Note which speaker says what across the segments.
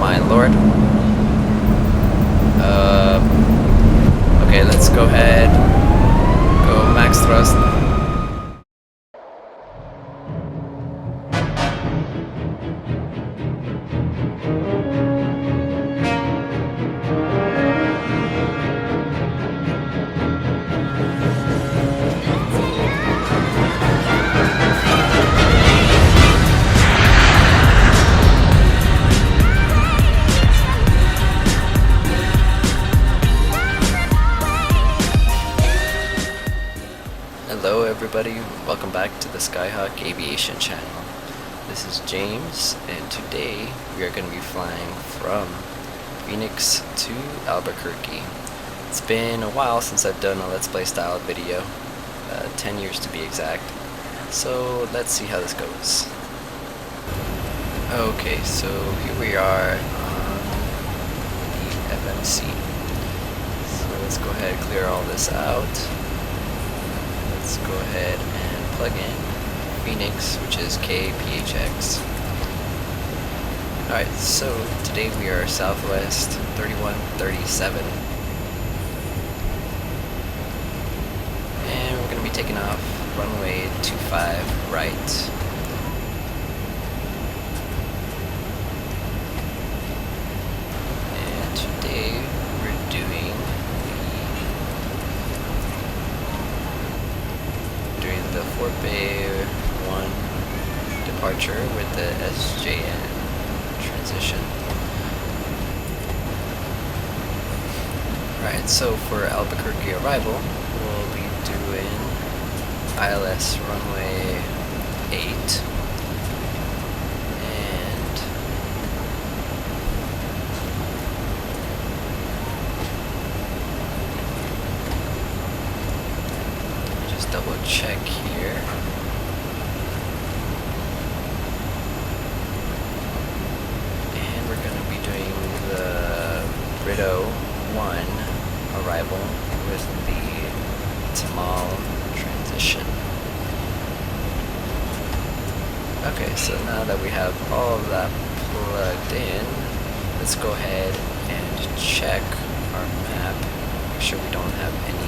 Speaker 1: my lord. Okay, let's go ahead. Go max thrust. Hello everybody, welcome back to the Skyhawk Aviation channel. This is James, and today we are going to be flying from Phoenix to Albuquerque. It's been a while since I've done a Let's Play style video, 10 years to be exact, so let's see how this goes. Okay, so here we are on the FMC. So let's go ahead and clear all this out. Let's go ahead and plug in Phoenix, which is KPHX. Alright, so today we are Southwest 3137. And we're going to be taking off runway 25 right. And today we're doing the Fort Bay 1 departure with the SJN transition. Right, so for Albuquerque arrival, we'll be doing ILS runway 8. And just double check here. And we're going to be doing the Rideau 1 arrival with the TMALE transition. Okay, so now that we have all of that plugged in, let's go ahead and check our map, make sure we don't have any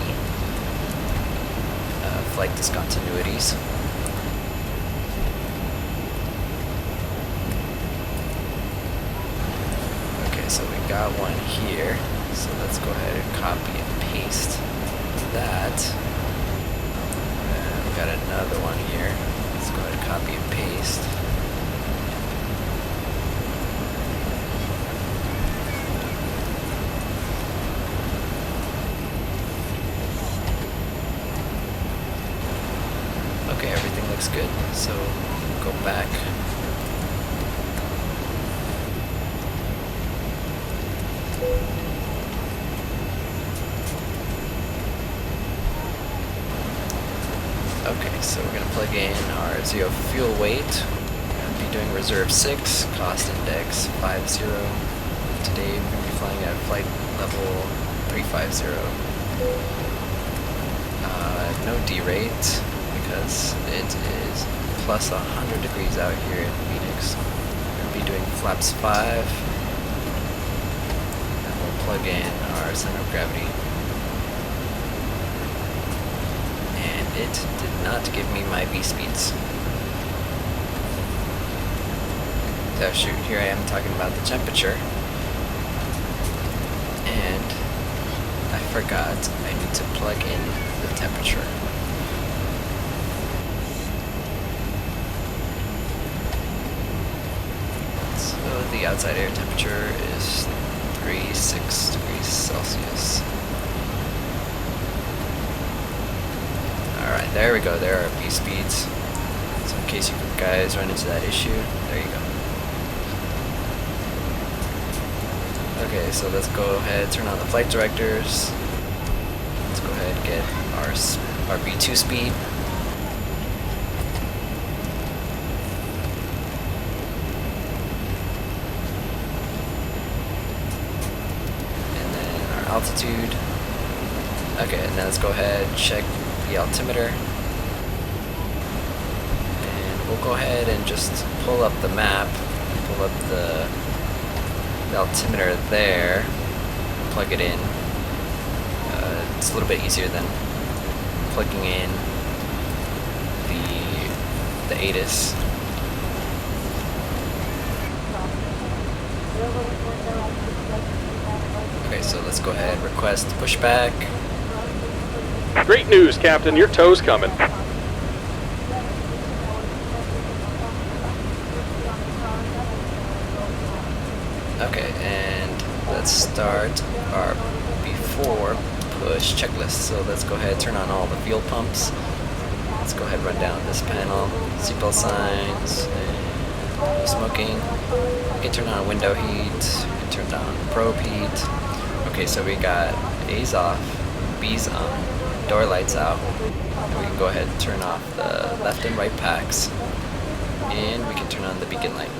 Speaker 1: flight discontinuities. Okay, so we got one here, so let's go ahead and copy and paste that. And we got another one here. Let's go ahead and copy and paste. Okay, everything looks good, so go back. Okay, so we're going to plug in our zero fuel weight. We're going to be doing reserve 6, cost index 50. Today we're going to be flying at flight level 350. No derate, because it is plus 100 degrees out here in Phoenix. We're going to be doing flaps 5, and we'll plug in our center of gravity. And it did not give me my V speeds. So shoot, here I am talking about the temperature, and I forgot I need to plug in the temperature. The outside air temperature is 36 degrees Celsius. Alright, there we go. There are V speeds. So in case you guys run into that issue, there you go. Okay, so let's go ahead and turn on the flight directors. Let's go ahead and get our V2 speed. Altitude. Okay, and then let's go ahead and check the altimeter. And we'll go ahead and just pull up the map, pull up the the altimeter there, plug it in. It's a little bit easier than plugging in the ATIS. Okay, so let's go ahead and request pushback.
Speaker 2: Great news, Captain. Your tow's coming.
Speaker 1: Okay, and let's start our before push checklist. So let's go ahead and turn on all the fuel pumps. Let's go ahead and run down this panel. Seatbelt signs, and no smoking. We can turn on window heat. We can turn down probe heat. Okay, so we got A's off, B's on, door lights out. And we can go ahead and turn off the left and right packs. And we can turn on the beacon light.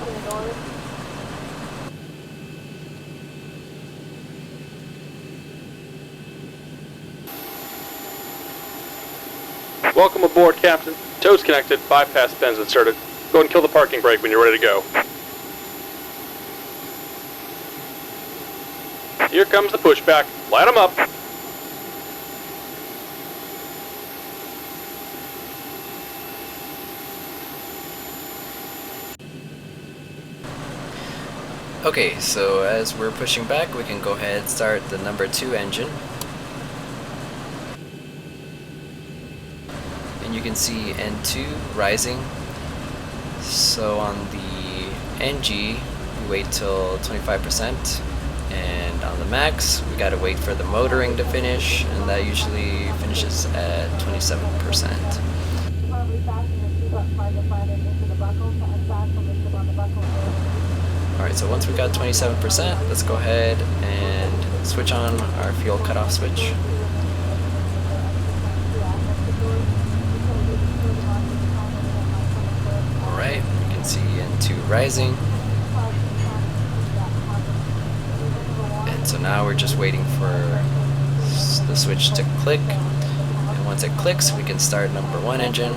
Speaker 2: Welcome aboard, Captain. Tow's connected, bypass pins inserted. Go ahead and kill the parking brake when you're ready to go. Here comes the pushback. Light them up.
Speaker 1: Okay, so as we're pushing back, we can go ahead and start the number 2 engine. And you can see N2 rising. So on the NG, we wait till 25%. And on the max, we gotta wait for the motoring to finish, and that usually finishes at 27%. Alright, so once we got 27%, let's go ahead and switch on our fuel cutoff switch. Alright, you can see N2 rising. And so now we're just waiting for the switch to click. And once it clicks, we can start number 1 engine.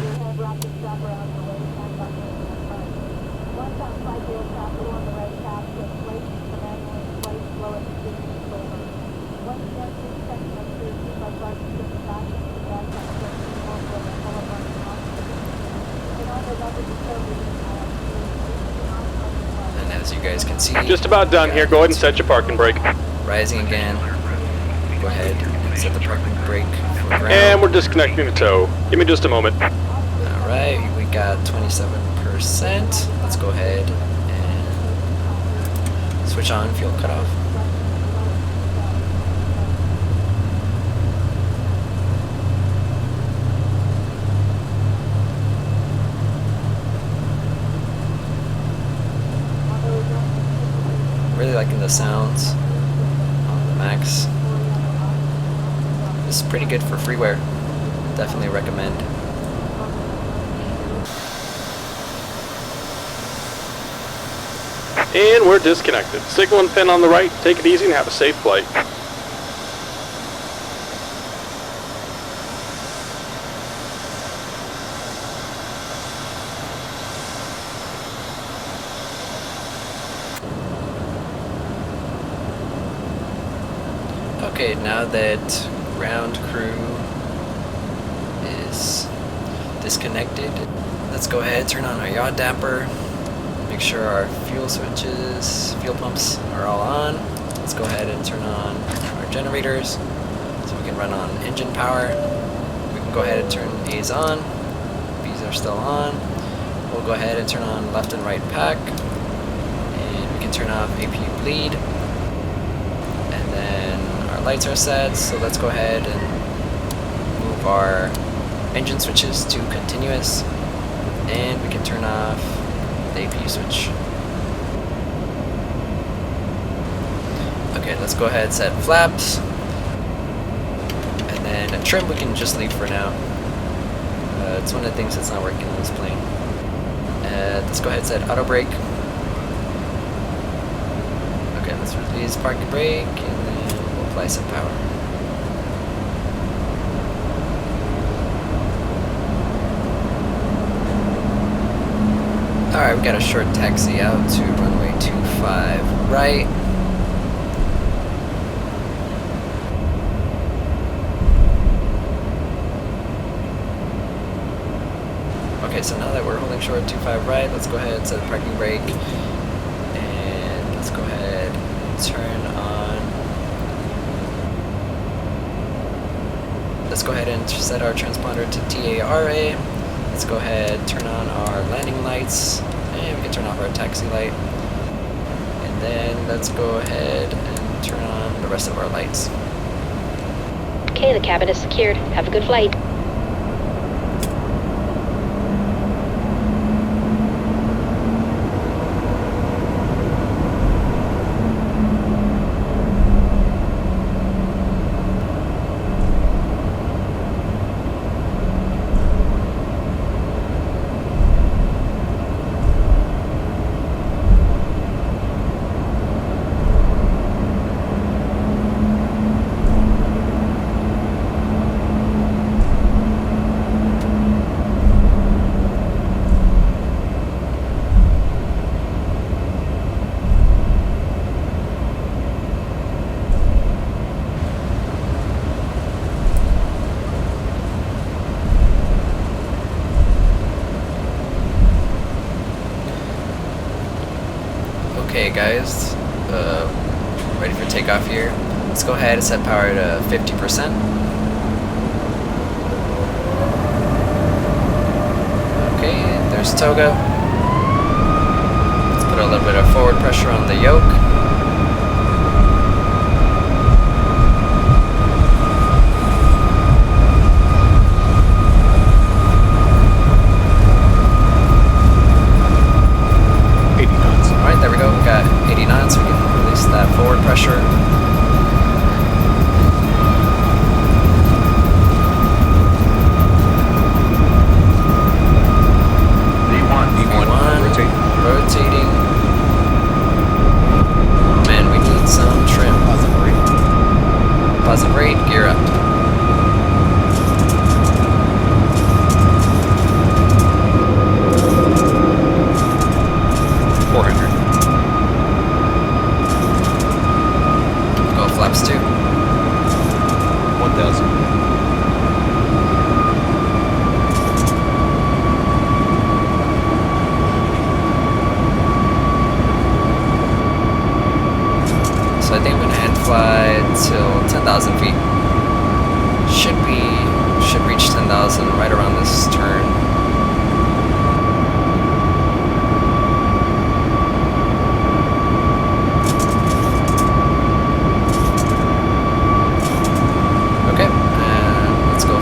Speaker 1: And as you guys can see,
Speaker 2: Just about done here. Go ahead and set your parking brake.
Speaker 1: Rising again. Go ahead and set the parking brake for ground.
Speaker 2: And we're disconnecting the tow. Give me just a moment.
Speaker 1: Alright, we got 27%. Let's go ahead and switch on fuel cutoff. Really liking the sounds on the max. This is pretty good for freeware. Definitely recommend.
Speaker 2: And we're disconnected. Signal and pin on the right. Take it easy and have a safe flight.
Speaker 1: Okay, now that ground crew is disconnected, let's go ahead and turn on our yaw damper. Make sure our fuel switches, fuel pumps are all on. Let's go ahead and turn on our generators so we can run on engine power. We can go ahead and turn A's on. B's are still on. We'll go ahead and turn on left and right pack. And we can turn off APU bleed. And then our lights are set, so let's go ahead and move our engine switches to continuous. And we can turn off the APU switch. Okay, let's go ahead and set flaps. And then trim we can just leave for now. It's one of the things that's not working on this plane. Let's go ahead and set auto brake. Okay, let's release parking brake and then we'll apply some power. Alright, we got a short taxi out to runway 25 right. so now that we're holding short 25 right, let's go ahead and set a parking brake. And let's go ahead and turn on. Let's go ahead and set our transponder to TARA. Let's go ahead, turn on our landing lights, and we can turn off our taxi light. And then let's go ahead and turn on the rest of our lights.
Speaker 3: Okay, the cabin is secured. Have a good flight.
Speaker 1: Okay guys, ready for takeoff here. Let's go ahead and set power to 50%. Okay, there's Toga. Let's put a little bit of forward pressure on the yoke. Alright, there we go. We got 80 knots, so we can release that forward pressure. V1, rotating. Man, we need some trim. Positive rate, gear up. Flaps 2.
Speaker 4: 1,000.
Speaker 1: So I think I'm gonna hand fly till 10,000 feet. Should reach 10,000 right around this turn.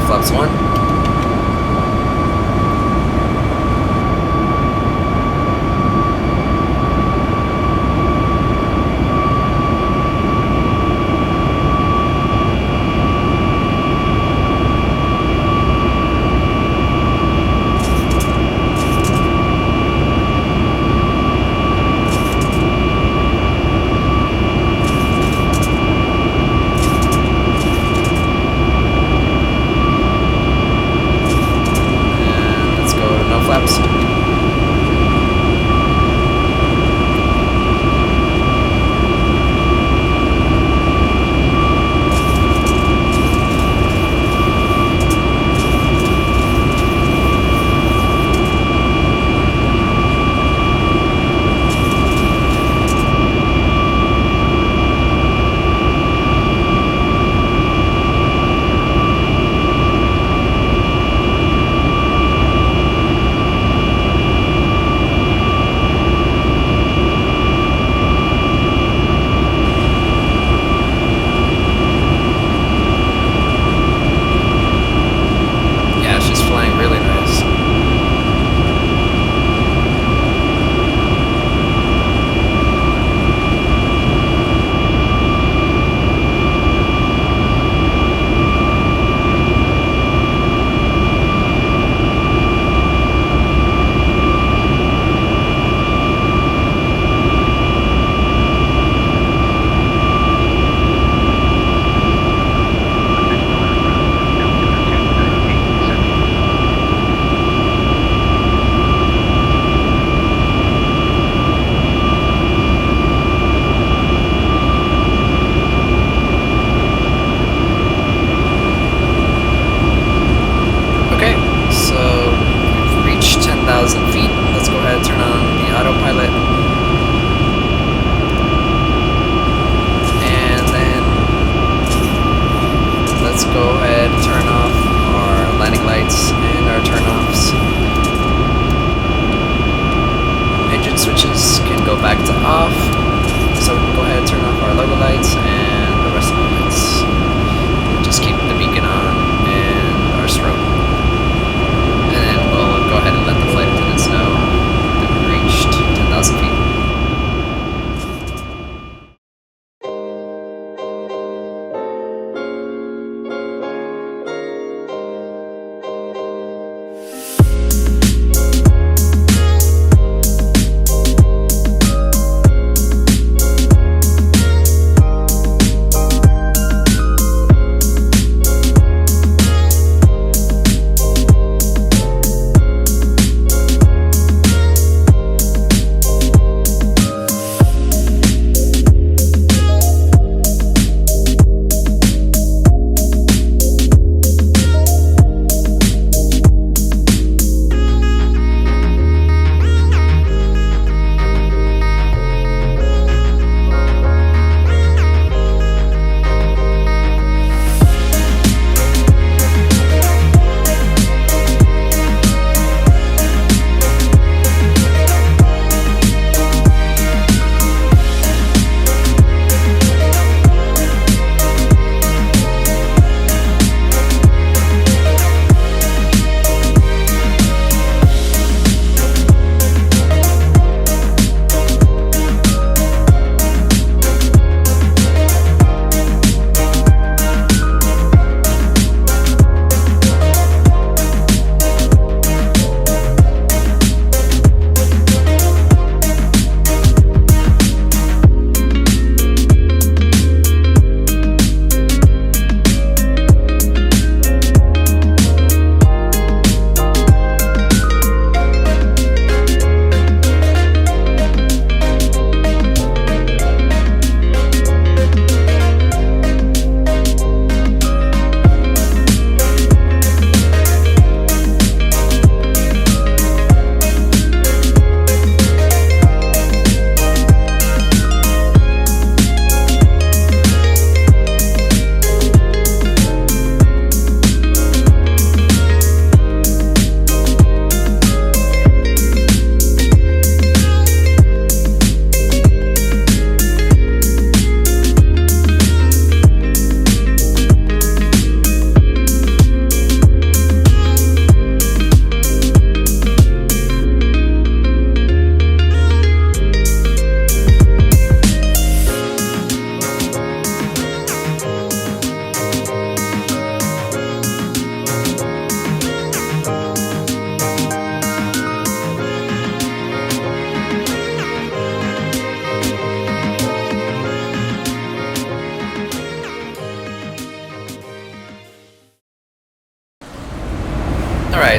Speaker 1: Flaps 1.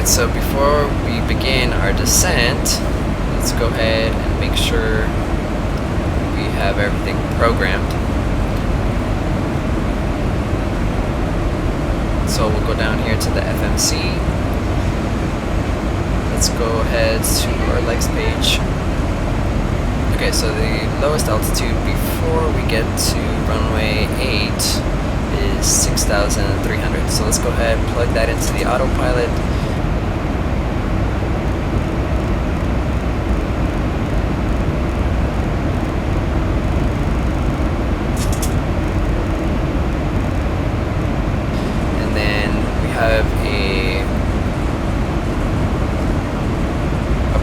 Speaker 1: Alright, so before we begin our descent, let's go ahead and make sure we have everything programmed. So we'll go down here to the FMC. Let's go ahead to our legs page. Okay, so the lowest altitude before we get to runway 8 is 6,300. So let's go ahead and plug that into the autopilot. And then we have a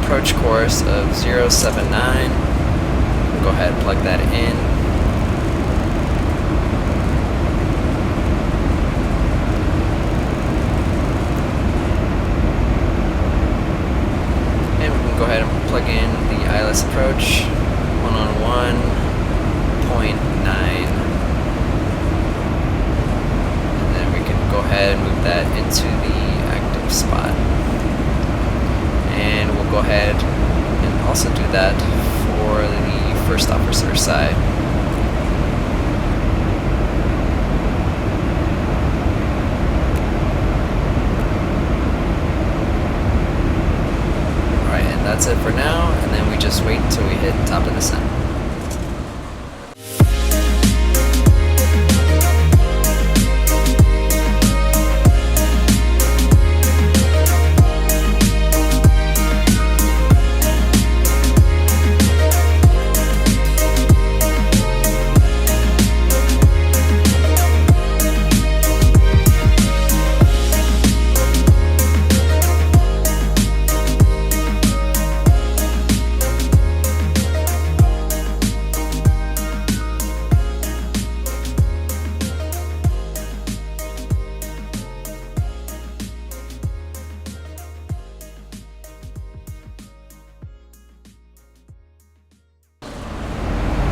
Speaker 1: approach course of 079. Go ahead and plug that in. And we can go ahead and plug in the ILS approach 111.9. And then we can go ahead and move that into the active spot. And we'll go ahead and also do that for the first officer side. Alright, and that's it for now, and then we just wait until we hit top of the descent.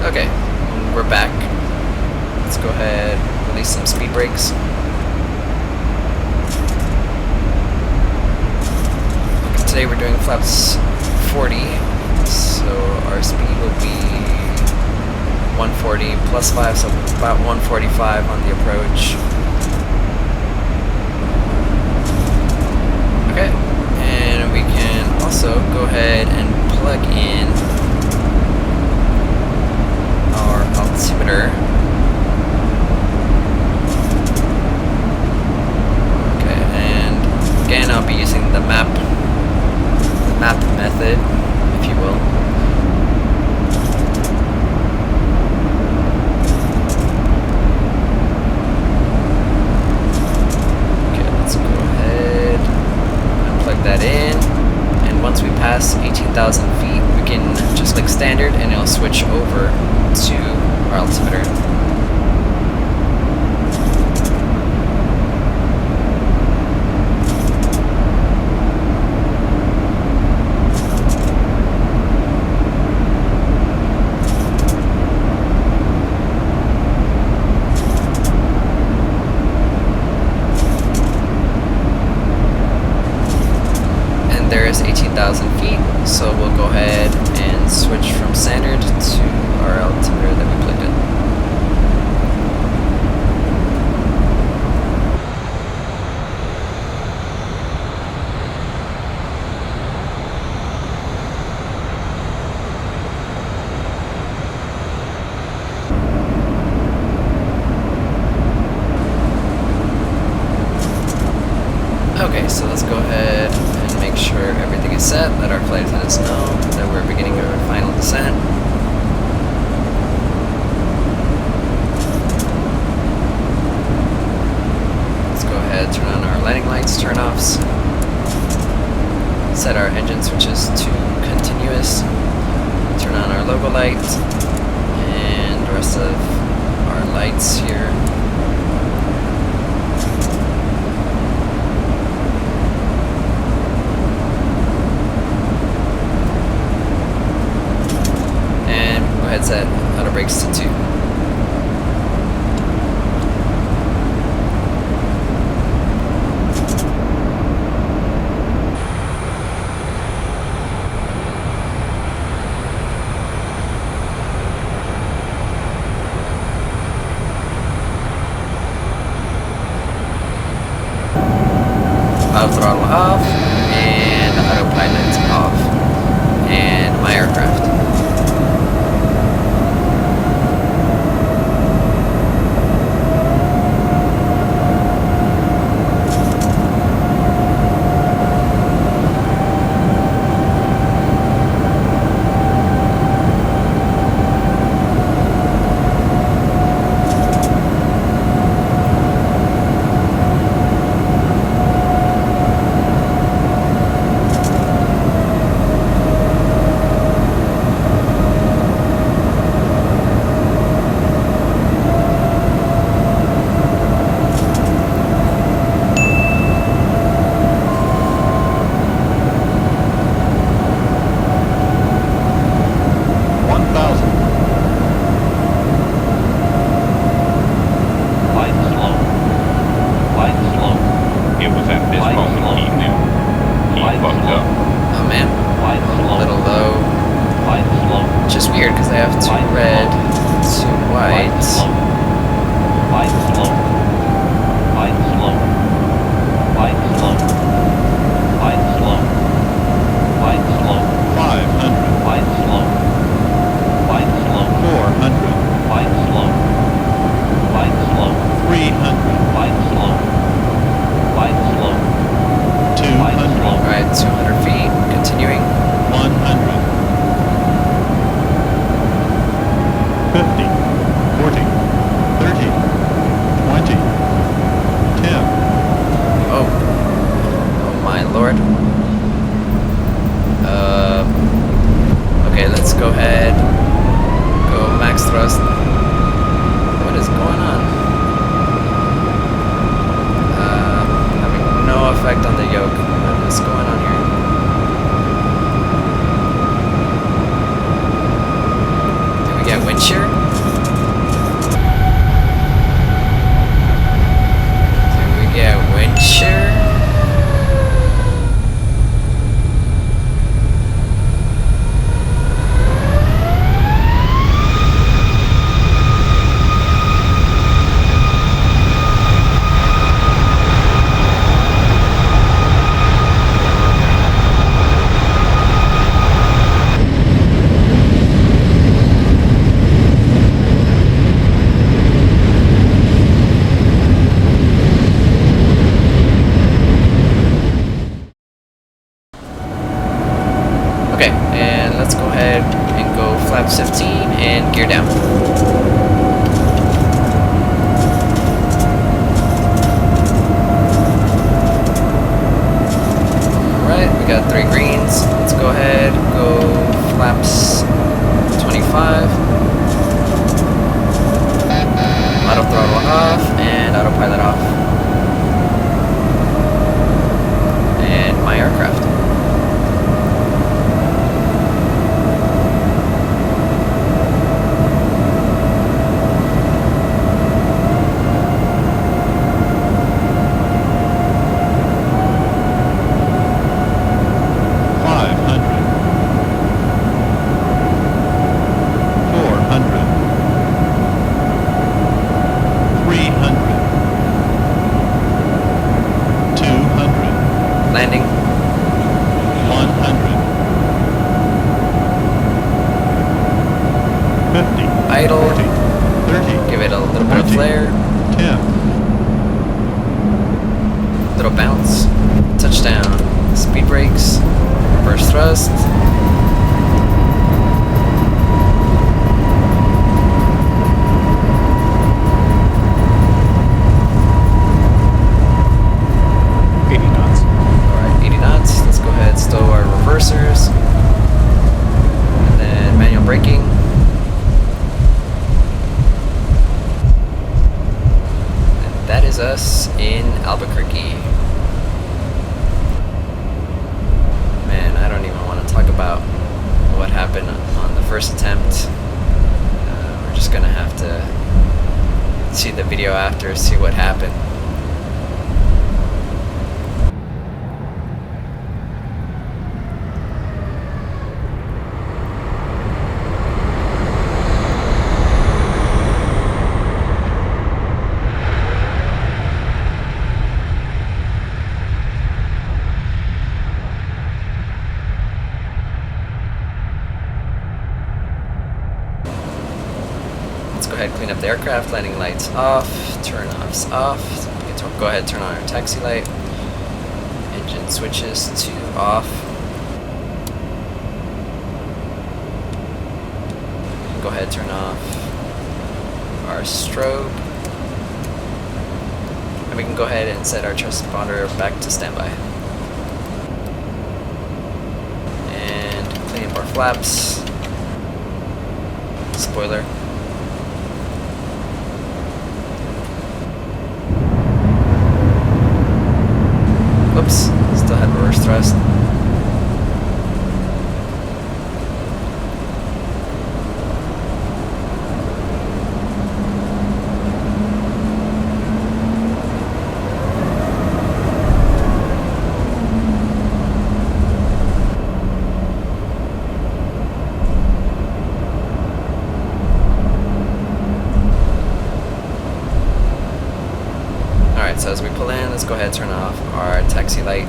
Speaker 1: Okay, we're back. Let's go ahead and release some speed brakes. Today we're doing flaps 40, so our speed will be 140 plus 5, so about 145 on the approach. Okay, and we can also go ahead and plug in our altimeter. Okay, and again I'll be using the map method, if you will. Okay, let's go ahead and plug that in, and once we pass 18,000 feet we can just click standard and it'll switch over to our altimeter. And there is 18,000 feet, so we'll go ahead and switch from standard to our altimeter that we plugged in. Okay, so let's go ahead and make sure everything is set, let our flight attendants know that we're beginning our final descent. Let's go ahead, turn on our landing lights, turn-offs, set our engine switches to continuous, turn on our logo light, and the rest of our lights here. Set auto brakes to 2. throttle off, and autopilot off, and my aircraft. flaps 15 and gear down. Alright, we got 3 greens. Let's go ahead, go flaps 25. Auto throttle off and autopilot off. And my aircraft. Landing.
Speaker 4: 100. 50.
Speaker 1: Idle.
Speaker 4: 40. 30.
Speaker 1: Give it a little bit of
Speaker 4: 20,
Speaker 1: flare.
Speaker 4: 10.
Speaker 1: Little bounce. Touchdown. Speed brakes. Reverse thrust. Stow our reversers, and then manual braking, and that is us in Albuquerque. Man, I don't even want to talk about what happened on the first attempt. We're just gonna have to see the video after, see what happened. Clean up the aircraft, landing lights off, turn offs off. You can go ahead and turn on our taxi light. Engine switches to off. Go ahead and turn off our strobe. And we can go ahead and set our transponder back to standby. And clean up our flaps. Spoiler. Whoops, still had reverse thrust. Alright, so as we pull in, let's go ahead and turn off our taxi light.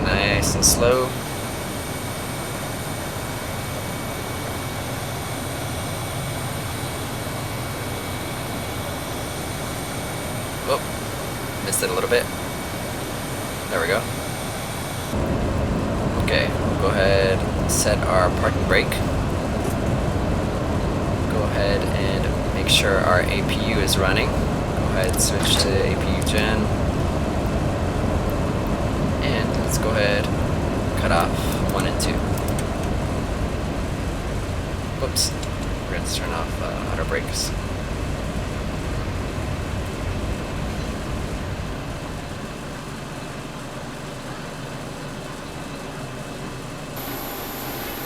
Speaker 1: Nice and slow. Oh, missed it a little bit. There we go. Okay, we'll go ahead and set our parking brake. Go ahead and make sure our APU is running. Go ahead and switch to APU gen. Let's go ahead, cut off 1 and 2. Whoops, we're going to turn off auto brakes.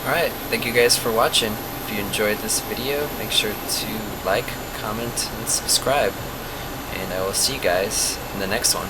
Speaker 1: Alright, thank you guys for watching. If you enjoyed this video, make sure to like, comment, and subscribe. And I will see you guys in the next one.